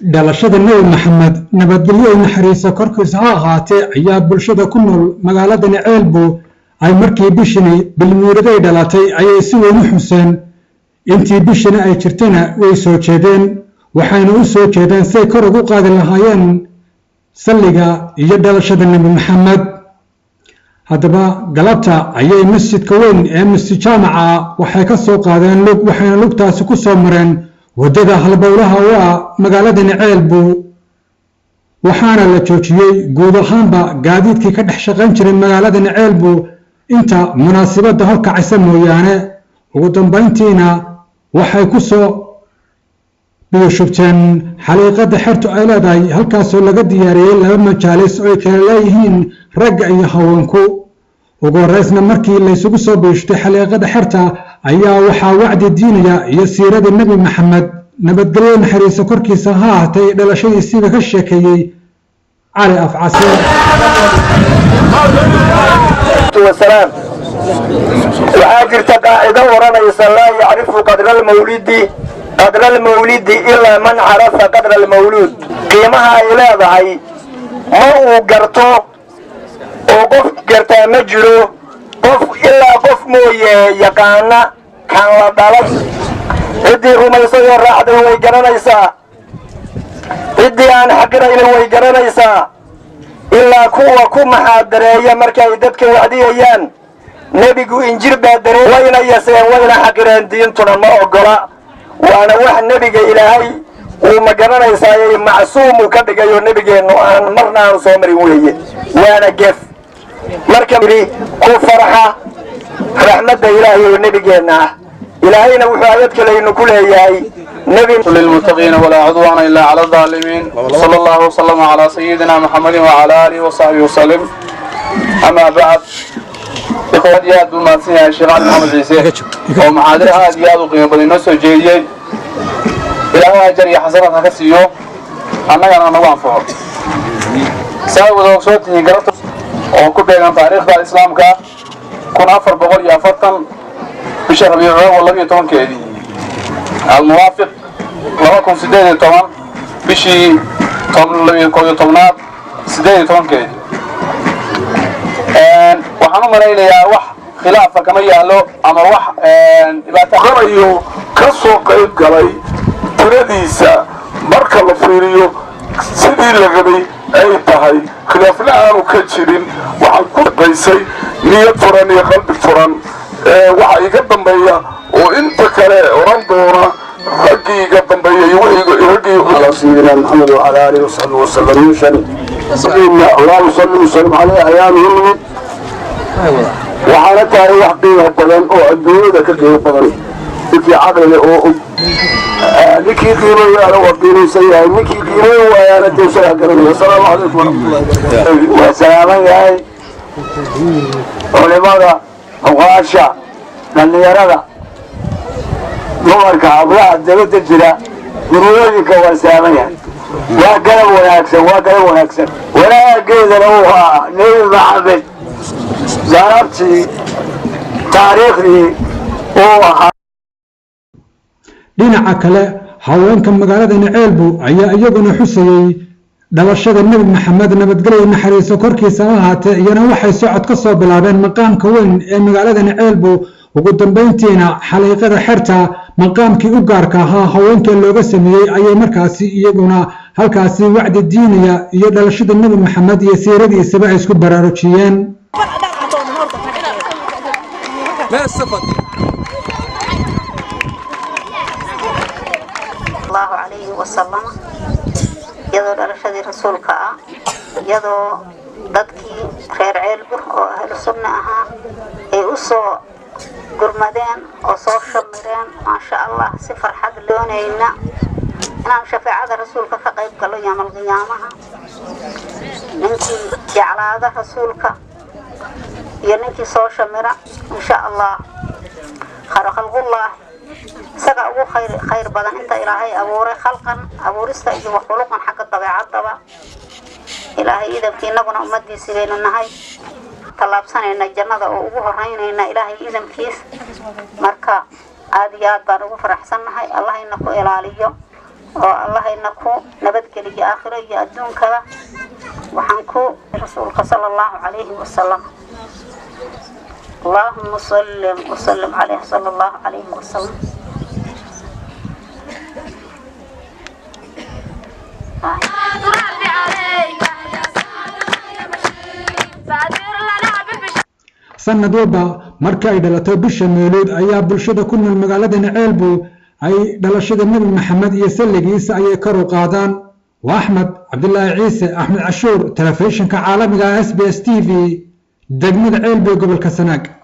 dhalashada Nabi Maxamed nabadgelyo naxariiso korkiisa ha ahaatee ayaa bulshada ku nool magaalada Ceelbu ay markii bishani bilmuuraday dhalatay ayay si weyn u xuseen intii bishani ay jirtayna way soo jeedeen waxayna u soo jeedeen say kor ugu qaadi lahaayeen salliga iyo dhalashada Nabi Maxamed haddaba galabta ayay masjidka weyn ee masjid jaamaca waxay ka soo qaadeen lug waxayna lugtaasi ku soo mareen wadada halbowlaha waa magaalada Ceelbu waxaana la joojiyay guud ahaanba gaadiidkii ka dhex shaqayn jiray magaalada Ceelbu inta munaasabada horkacaysa mooyaane ugu dambeyntiina waxay ku soo bishubteen xaliiqada xirtu ay leedahay halkaas oo laga diyaariyay laba majaalis oo ay kala leeyihiin rag iyo haweenku ugu horeysna markii la isugu soo biishtay xaliiqada xirta ayaa waxaa wacdi diinaya iyo siirada Nabi Maxamed nabadgelyo naxariiso korkiisa ha ahaatee dhalashadiisa ka sheekeeyay cali afcase والسلام وآخر تقاعدة ورانيس لا يعرف قدر المولد إلا من عرف قدر المولود قيمها إلى ضعي ما هو قرطو وقف قرطا مجرو قف إلا قف مو يقانا كان لطلب إدي رميسو يرعد ويقرانيسا إدي أن حقر إلى ويقرانيسا إلا كو محاضرية مركا يددك وعديان نبيكو إنجير بادري وين يسين وين حقرين دينتنا ما أقرأ وأنا واحد نبيك إلهي ومقرنا يسايا معصوم وكبك يو نبيك إنه أنا مرنا نصومري وهي وأنا قف مركا مري كو فرحة رحمة إلهي ونبيك إلهينا وحاياتك لأنه كل هي نبي للمتقين ولا عدوان إلا على الظالمين صلى الله وسلم على سيدنا محمد وعلى آله وصحبه وسلم أما بعد إخوة ياد بمارسيها الشيخ محمد عيسى ومحاضرها دياد وقيمة بالنص الجيدي إلهي أجري حسنة كسيو أنا أنا نوان فوق سأقول لك صوتي قرأت وكل بيان تاريخ الإسلام كون أفر بقول يا فتن بشهر ربيع والله يتون كيدي الموافق لواكم سدين طبعا بشي طمنات سدين طبعا كيدي وحنو مرينا يا وح خلافة كما يالو أما وح قرأيو كسو قيب قرأي ترديسا مركا لفريريو سيدي لغدي أي تهي خلاف لعنو كتشرين وحن كل قيسي نية فران يا قلب فران waxa iga dambeeya oo inta kale oran doona ragii iga dambeeya iyo ragii ala sayyidina Muhammad wa ala alihi wa sahbihi wa sallam sayyidina Allah sallallahu alayhi wa sallam ayaamihim waxaana tahay wax qiimo badan oo adduunyada ka qiimo badan intii caqli oo nikii qiimo yaalo oo qiimaysan yahay nikii qiimo waayana teesha garanaya sallallahu alayhi wa sallam wa salaaman yahay culimada وغاشا لليرادة نورك عبلاء الدولة الجراء نرويك وسامية وقلب ونكسر ولا قيد لوها نيل محمد زاربتي تاريخي ووها dhinaca kale haweenka magaalada Ceelbu ayaa iyaguna xusayay dhalashada Nabi Maxamed nabadgelyo naxariiso korkiisa ha ahaatee iyana waxay socod ka soo bilaabeen maqaamka weyn ee magaalada Ceelbu ugu dambeyntiina xaliiqada xirta maqaamkii u gaarka ahaa haweenka looga sameeyay ayay markaasi iyaguna halkaasi wacdi diinaya iyo dhalashada Nabi Maxamed iyo siiradiisa ay isku baraarujiyeen الله عليه وسلم يدو دلشدي رسولك يدو dadkii reer Ceelbu oo ahlu sunna ahaa ay u soo gurmadeen oo soo shamireen ma sha Allah si farxad loonayna inaan shafaacada rasuulka ka qayb galo yawmal qiyaamaha ninkii jeclaada rasuulka iyo ninkii soo shamira in sha Allah khalqullah saga ugu khayr badan inta ilaahay abuuray khalqan abuurista iyo khuluqan xagga dabeecadaba ilaahay idamkiinaguna ummadiisa baynu nahay talaabsanayna jannada oo ugu horeynayna ilaahay idamkiis marka aad iyo aad baan ugu faraxsanahay Allah ina ku ilaaliyo الله إنكو نبتك لي آخر يأدون كذا وحنكو رسولك صلى الله عليه وسلم اللهم صل وسلم عليه صلى الله عليه وسلم sanad walba marka ay dhalato bisha Mawlid ayaa bulshada ku nool magaalada Ceelbu ay dhalashada Nabi Maxamed iyo salligiisa ay kor u qaadaan wa Ahmed Abdullaahi Ciise Ahmed Cashuur telefishinka caalamiga SBS TV degmada Ceelbu gobolka Sanaag.